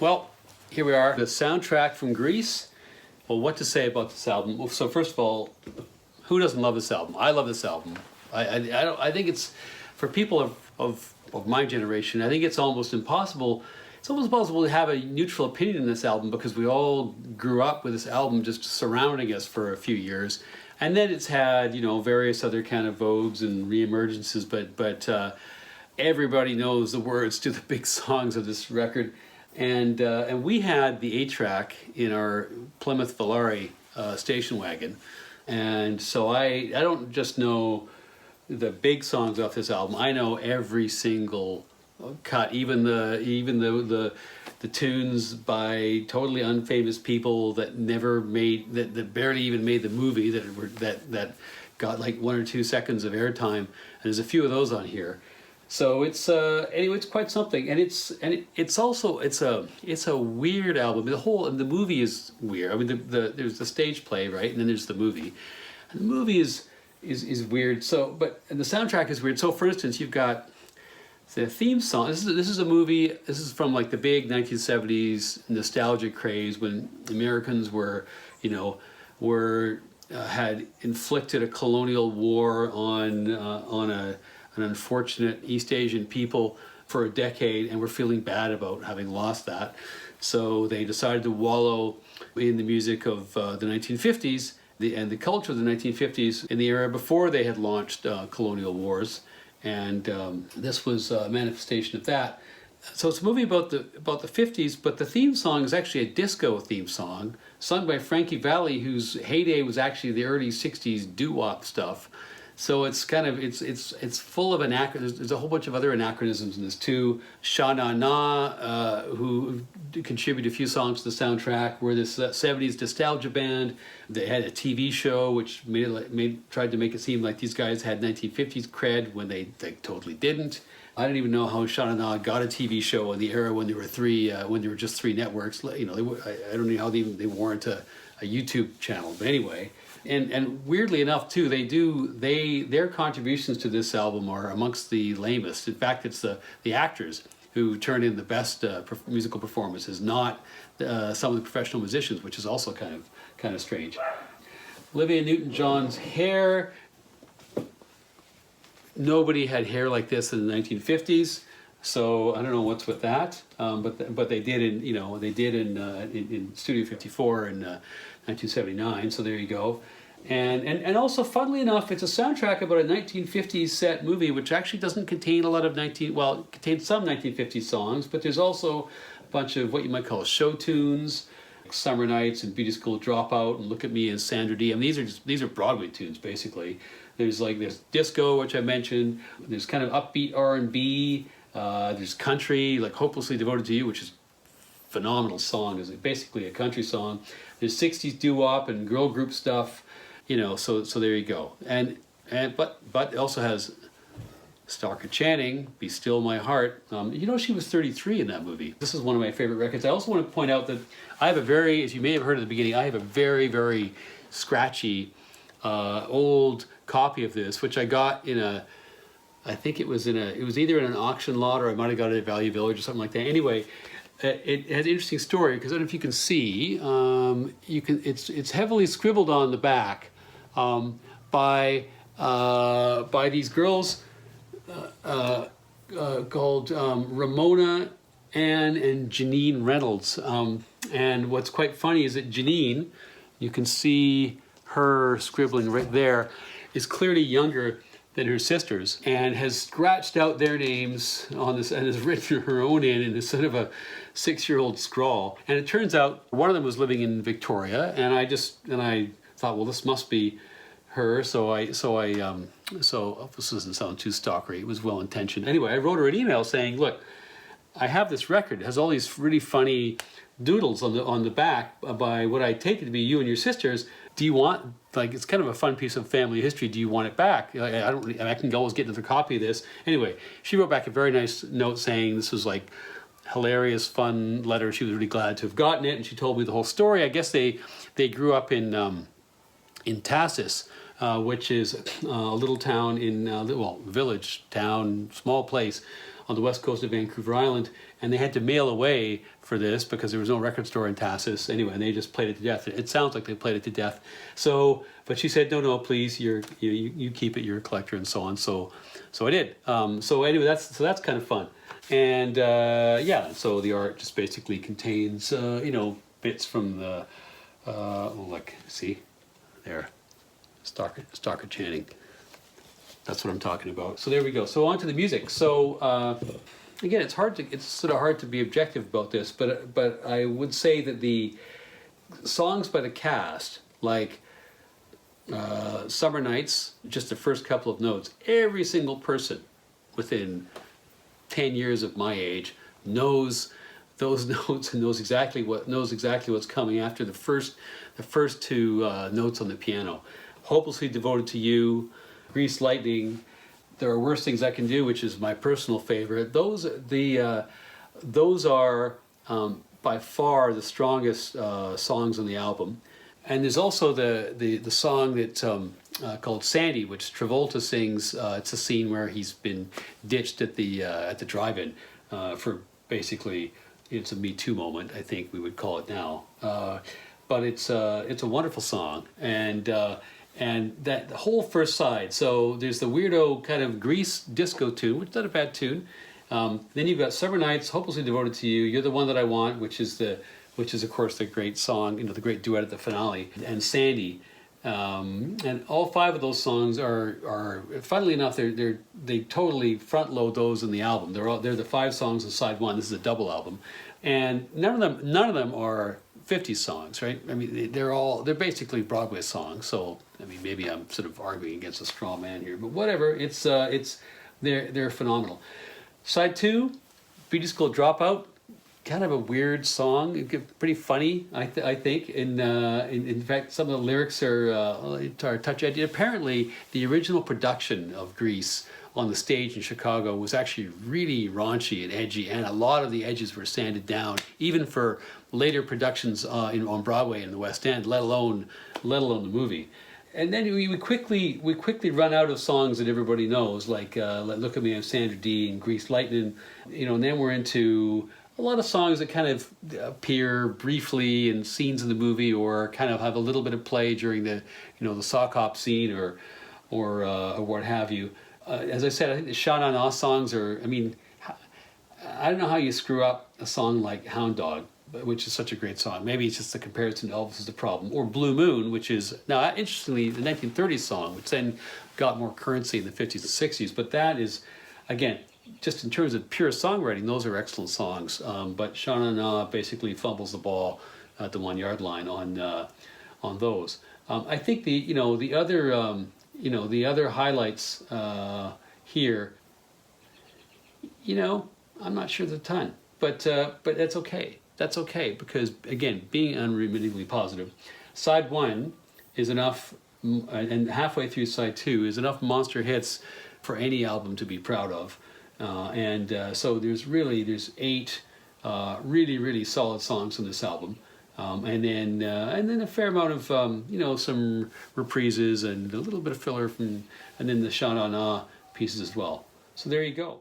Well, here we are, the soundtrack from Grease. Well, what to say about this album? Well, so first of all, who doesn't love this album? I love this album. I think it's, for people of my generation, I think it's almost impossible. It's almost impossible to have a neutral opinion on this album because we all grew up with this album just surrounding us for a few years. And then it's had, you know, various other kind of vogues and reemergences, but everybody knows the words to the big songs of this record. And we had the 8-track in our Plymouth Volare station wagon. And so I don't just know the big songs off this album. I know every single cut, even the tunes by totally unfamous people that never made, that barely even made the movie, that got like 1 or 2 seconds of airtime. And there's a few of those on here. So it's anyway, it's quite something, and it's also a weird album. The movie is weird. I mean, there's the stage play, right, and then there's the movie, and the movie is weird. So, and the soundtrack is weird. So, for instance, you've got the theme song. This is a movie. This is from like the big 1970s nostalgic craze when Americans were, you know, had inflicted a colonial war on an unfortunate East Asian people for a decade, and were feeling bad about having lost that. So they decided to wallow in the music of the 1950s and the culture of the 1950s in the era before they had launched colonial wars. And this was a manifestation of that. So it's a movie about the 50s, but the theme song is actually a disco theme song sung by Frankie Valli, whose heyday was actually the early 60s doo-wop stuff. So it's kind of, it's full of anachronisms. There's a whole bunch of other anachronisms in this too. Sha Na Na, who contributed a few songs to the soundtrack, were this 70s nostalgia band. They had a TV show which tried to make it seem like these guys had 1950s cred when they totally didn't. I don't even know how Sha Na Na got a TV show in the era when there were just 3 networks. You know, I don't know how they warrant a YouTube channel, but anyway. And weirdly enough too, their contributions to this album are amongst the lamest. In fact, it's the actors who turn in the best musical performances, not some of the professional musicians, which is also kind of strange. Olivia Newton-John's hair. Nobody had hair like this in the 1950s, so I don't know what's with that. But they did in Studio 54 in 1979. So there you go. And also, funnily enough, it's a soundtrack about a 1950s set movie, which actually doesn't contain a lot of it contains some 1950s songs, but there's also a bunch of what you might call show tunes, like Summer Nights and Beauty School Dropout and Look at Me and Sandra Dee. I mean, these are Broadway tunes basically. There's disco, which I mentioned. There's kind of upbeat R&B. There's country, like Hopelessly Devoted to You, which is a phenomenal song. It's basically a country song. There's 60s doo-wop and girl group stuff. You know, so there you go. But it also has Stockard Channing, Be Still My Heart. You know, she was 33 in that movie. This is one of my favorite records. I also want to point out that I have as you may have heard at the beginning, I have a very, very scratchy old copy of this, which I got I think it was either in an auction lot or I might have got it at Value Village or something like that. Anyway, it has an interesting story because I don't know if you can see. It's heavily scribbled on the back by these girls called Ramona, Ann, and Janine Reynolds. And what's quite funny is that Janine, you can see her scribbling right there, is clearly younger than her sisters and has scratched out their names on this and has written her own in a sort of a 6-year-old scrawl. And it turns out one of them was living in Victoria, and I thought, well, this must be her. So this doesn't sound too stalkery. It was well intentioned. Anyway, I wrote her an email saying, look, I have this record. It has all these really funny doodles on the back by what I take it to be you and your sisters. Do you want, like, it's kind of a fun piece of family history. Do you want it back? I can always get another copy of this. Anyway, she wrote back a very nice note saying this was like hilarious, fun letter. She was really glad to have gotten it, and she told me the whole story. I guess they grew up in Tassis, which is a little town village town, small place on the west coast of Vancouver Island, and they had to mail away for this because there was no record store in Tassus. Anyway, and they just played it to death. It sounds like they played it to death. So, but she said, no, please, you keep it. You're a collector, and so on. So I did. So anyway, that's kind of fun. And yeah, so the art just basically contains bits from the look, see there, Stockard Channing. That's what I'm talking about. So there we go. So on to the music. So again, it's sort of hard to be objective about this, but I would say that the songs by the cast, like Summer Nights, just the first couple of notes, every single person within 10 years of my age knows those notes and knows exactly what's coming after the first two notes on the piano. Hopelessly Devoted to You, Greased Lightning, There Are Worse Things I Can Do, which is my personal favorite. Those are by far the strongest songs on the album. And there's also the song that called Sandy, which Travolta sings. It's a scene where he's been ditched at the drive-in for basically, it's a Me Too moment, I think we would call it now. But it's a wonderful song, and that the whole first side. So there's the weirdo kind of Grease disco tune, which is not a bad tune. Then you've got Summer Nights, Hopelessly Devoted to You, You're the One That I Want, which is of course the great song, the great duet at the finale, and Sandy. And all five of those songs are funnily enough, they totally front load those in the album. They're the 5 songs on side 1. This is a double album, and none of them are 50s songs, right? I mean, they're basically Broadway songs. So I mean, maybe I'm sort of arguing against a straw man here, but whatever. They're phenomenal. Side 2, Beauty School Dropout. Kind of a weird song, pretty funny, I think. In fact, some of the lyrics are touch edgy. Apparently, the original production of Grease on the stage in Chicago was actually really raunchy and edgy, and a lot of the edges were sanded down, even for later productions on Broadway in the West End, let alone the movie. And then we quickly run out of songs that everybody knows, like Look at Me, I'm Sandra Dee and Greased Lightning, and then we're into a lot of songs that kind of appear briefly in scenes in the movie, or kind of have a little bit of play during the sock hop scene or what have you. As I said, I think the Sha Na Na songs are. I mean, I don't know how you screw up a song like Hound Dog, which is such a great song. Maybe it's just the comparison to Elvis is the problem, or Blue Moon, which is now interestingly the 1930s song, which then got more currency in the 50s and 60s. But that is, again, just in terms of pure songwriting, those are excellent songs. But Sha Na Na basically fumbles the ball at the 1 yard line on those. I think the other highlights here. I'm not sure there's a ton, but that's okay. That's okay, because again, being unremittingly positive, side 1 is enough, and halfway through side 2 is enough monster hits for any album to be proud of. So there's 8 really solid songs on this album, and then a fair amount of some reprises and a little bit of filler and then the Sha Na Na pieces as well. So there you go.